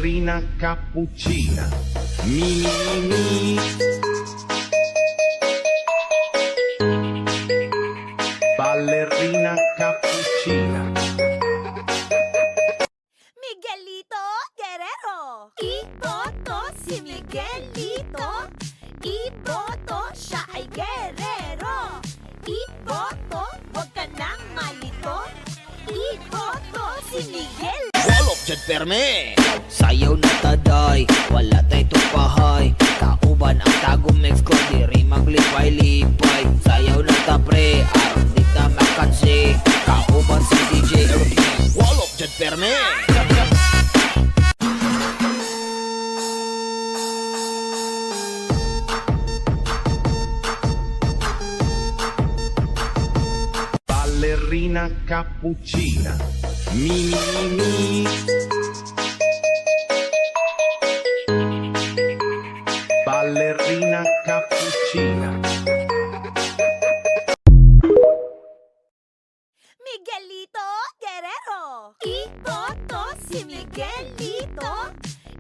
Ballerina cappuccina. Mi mi mi. Ballerina cappuccina. Miguelito Guerrero. Iboto si Miguelito. Iboto siya ay guerrero. Iboto, huwag ka nang malito. Iboto si Miguel. Walop dyan perme, sayaw na taday, wala tay tupahay. Kauban ang tagong mix ko, diri maglipay-lipay. Sayaw na ta pre, aron di ta makansi. Kauban si DJ Erwin. Walop dyan perme. Ballerina cappuccina. Mi mi mi. Ballerina cappuccina. Miguelito Guerrero. Iboto si Miguelito.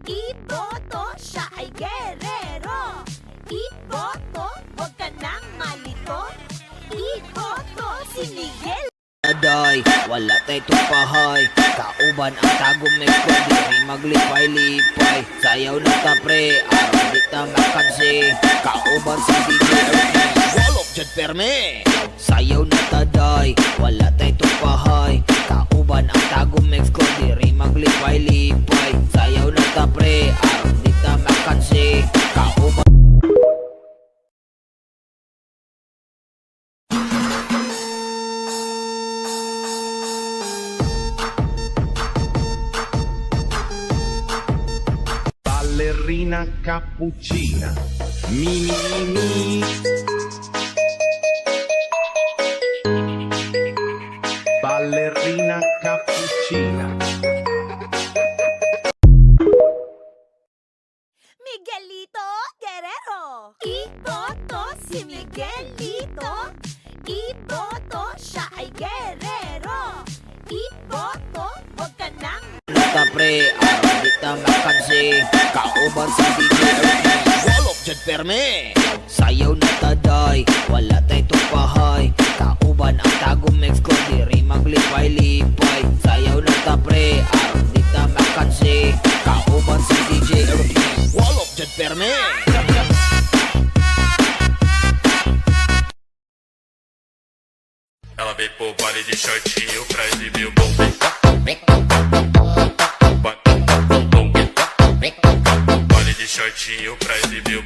Iboto siya ay guerrero. Iboto, huwag ka nang malito. Iboto si Miguel. Taday, wala tay tupahay. Kauban ang tagong mix ko, diri maglipay-lipay. Sayaw na ta pre, aron di ta makansi. Kauban si DJ Erwin. Walop dyan perme, sayaw na taday, wala tay tupahay. Kauban ang tagong mix ko, diri maglipay-lipay. Sayaw na ta pre, aron di ta makansi. Kauban Ballerina cappuccina. Mi mi mi. Ballerina cappuccina. Miguelito Guerrero. Iboto si Miguelito. Iboto siya ay guerrero. Iboto, huwag ka nang ta pre, aron di ta makansi. Kauban si DJ Erwin. Walop dyan perme, sayaw na taday, wala tay tupahay. Kauban ang tagong mix ko, diri maglipay-lipay. Sayaw na ta pre, aron di ta makansi. Kauban si DJ Erwin. Walop dyan perme. Ela veio pro baile de shortinho pra exibir o bom. Baile de shortinho pra exibir o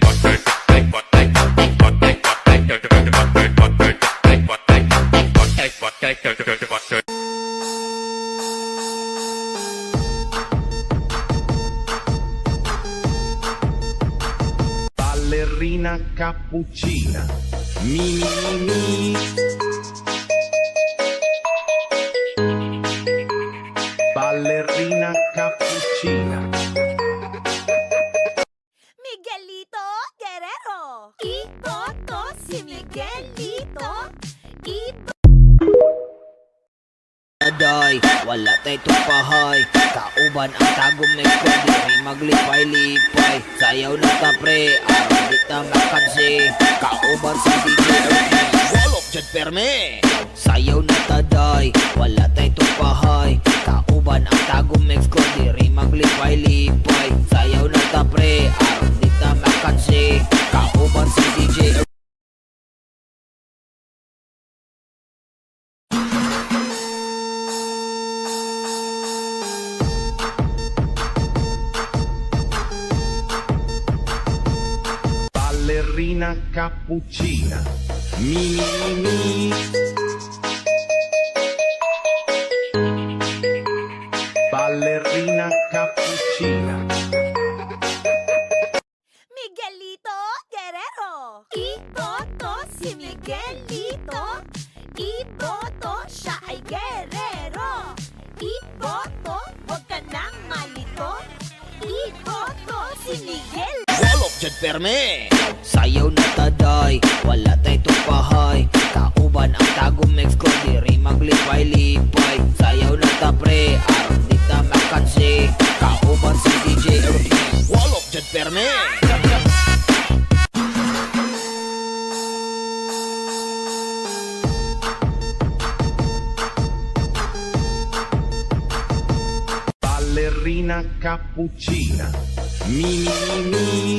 Ballerina cappuccina. Mi mi mi. Ballerina cappuccina. Miguelito Guerrero. Iboto si Miguelito. Taday, wala tay tupahay. Kauban ang tagong mix ko, diri maglipay-lipay. Sayaw na ta pre, aron di ta makansi. Kauban si DJ Erwin. Walop dyan perme, sayaw na taday, wala tay tupahay. Kauban ang tagong mix ko, diri maglipay-lipay. Sayaw na ta pre, aron di ta makansi. Kauban si DJ Erwin. Ballerina cappuccina. Mi mi mi. Ballerina cappuccina. Miguelito Guerrero. Iboto si Miguelito. Iboto siya ay guerrero. Iboto, huwag ka nang malito. Iboto si Miguel. Walop dyan perme, sayaw na taday, wala tay tupahay. Kauban ang tagong mix ko, diri maglipay-lipay. Sayaw na ta pre, aron di ta makansi. Kauban si DJ Ballerina cappuccina. Mi mi mi.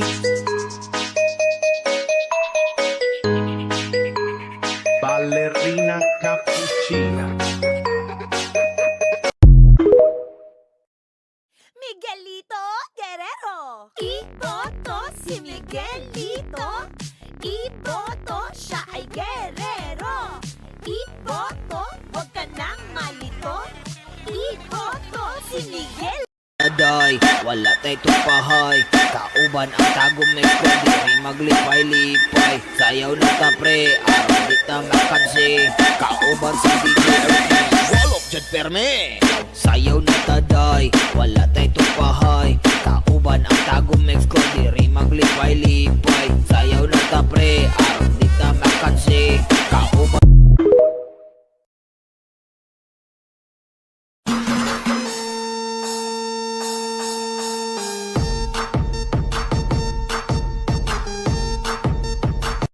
Ballerina cappuccina. Miguelito Guerrero. Iboto si Miguelito. Iboto, siya ay guerrero. Iboto, huwag ka nang malito. Iboto si Miguel. Aday, wala tay tupahay. Kauban ang tagom na ko, diri maglipay-lipay. Sayaw na ta pre, aron di ta makansi. Kauban si DJ Ernie, walop dyan perme. Sayaw na ta day, wala tay tupahay. Kauban ang tagom na ko, diri maglipay-lipay. Sayaw na ta pre, aron di ta makansi. Kauban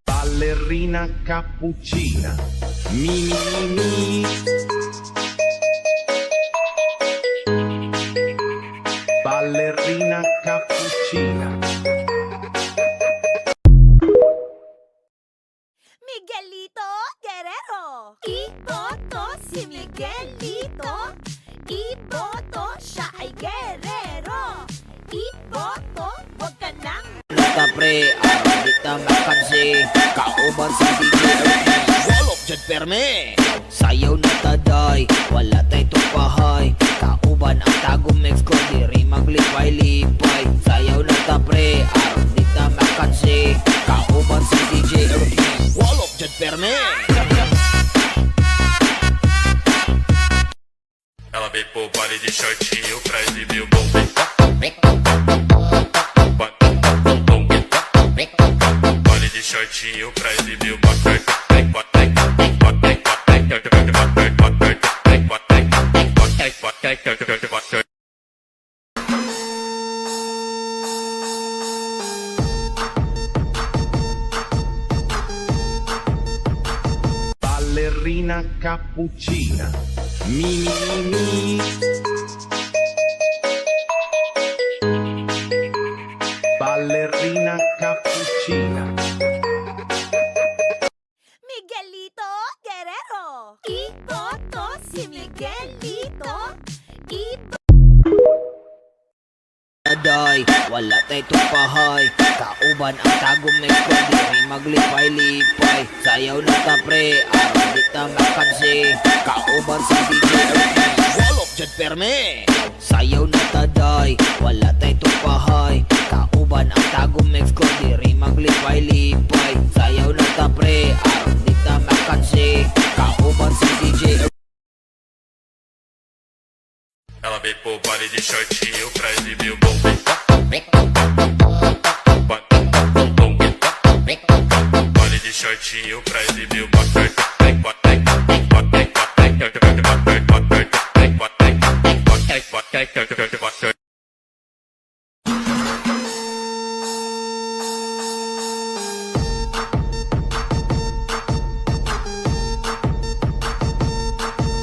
Ballerina cappuccina. Mi mi mi. Ballerina cappuccina. Miguelito Guerrero. Iboto si Miguelito. Iboto, siya ay guerrero. Iboto, huwag ka nang ta pre, aron di ta makansi. Kauban si DJ Ernie, walop dyan perme. Sayaw na ta day, wala tay tupahay. Kauban ang tagom mix ko, diri maglipay-lipay. Sayaw na ta pre, aron di ta makansi. Kauban si DJ Ernie, walop dyan perme. Ela veio pro baile de shortinho pra exibir o bumbum. Baile de shortinho pra exibir o bumbum. Ballerina cappuccina. Mi mi mi. Ballerina cappuccina. Miguelito Guerrero. Iboto si Miguelito. Aday, wala tay tupahay. Kauban ang tagom na ko, diri maglipay-lipay. Sayaw na ta pre, aron di ta makansi. Kauban si DJ Ernie, walop dyan perme. Sayaw na ta day, wala tay tupahay. Kauban ang tagom na ko, diri maglipay-lipay. Sayaw na ta pre, aron di ta makansi. Kauban si DJ Ernie. Ela veio pro baile de shortinho pra exibir o bumbum. Baile de shortinho pra exibir o bumbum.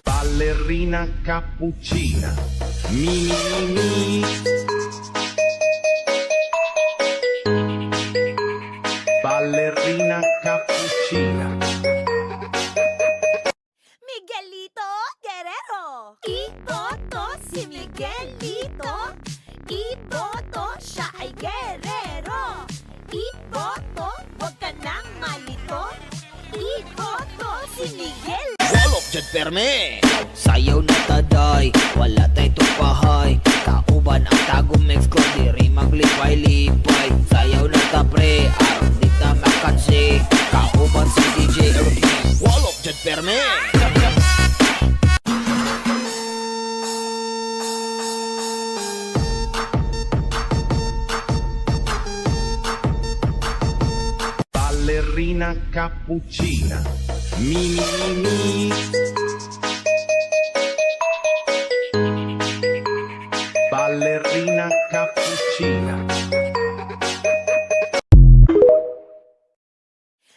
Ballerina cappuccina. Mi mi mi. Ballerina cappuccina. Miguelito Guerrero. Iboto si Miguelito. Iboto, siya ay guerrero. Iboto, huwag ka nang malito. Iboto si Miguel. Walop dyan perme. Sayaw na ta day, wala tay tupahay. Kauban ang tagom mix ko, diri maglipay-lipay. Sayaw na ta pre, aron di ta makansi. Kauban si DJ Ernie, walop dyan perme. Ballerina cappuccina. Mi mi mi. Ballerina cappuccina.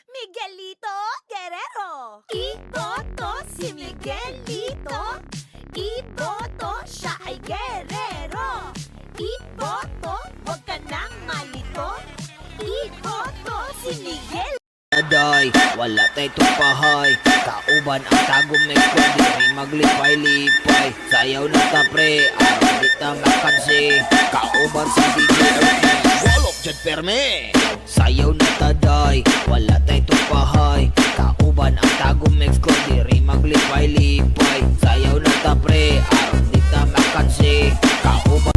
Miguelito Guerrero. Iboto si Miguelito. Iboto, siya ay guerrero. malito. Iboto si Miguel. Daday, wala tay tupahay. Kauban ang tagom na ko, diri maglipay-lipay. Sayaw na ta pre, araw di ta makansi. Kauban si DJ Earthman, walop dyan perme. Sayaw na ta day, wala tay tupahay. Kauban ang tagom na ko, diri maglipay-lipay. Sayaw na ta pre, araw di ta makansi. Kauban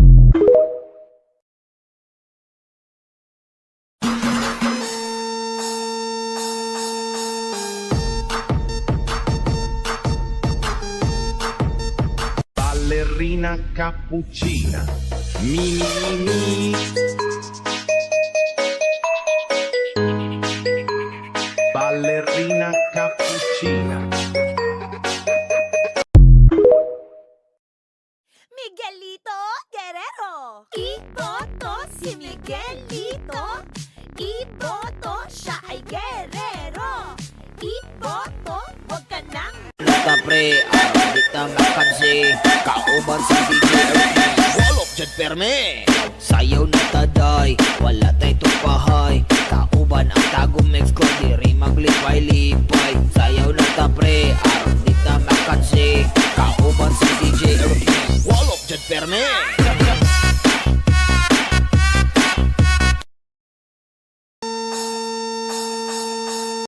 Ballerina cappuccina. Mi mi mi. Ballerina cappuccina. Miguelito Guerrero. Iboto si Miguelito. Iboto siya ay guerrero. Iboto, wag ka nang ta pre, araw di ta makansi. Kauban si DJ Earthman, walop dyan perme. Sayaw na ta day, wala tay tupahay. Kauban ang tagom next ko, diri maglipay-lipay. Sayaw na ta pre, araw di ta makansi. Kauban si DJ Earthman, walop dyan perme.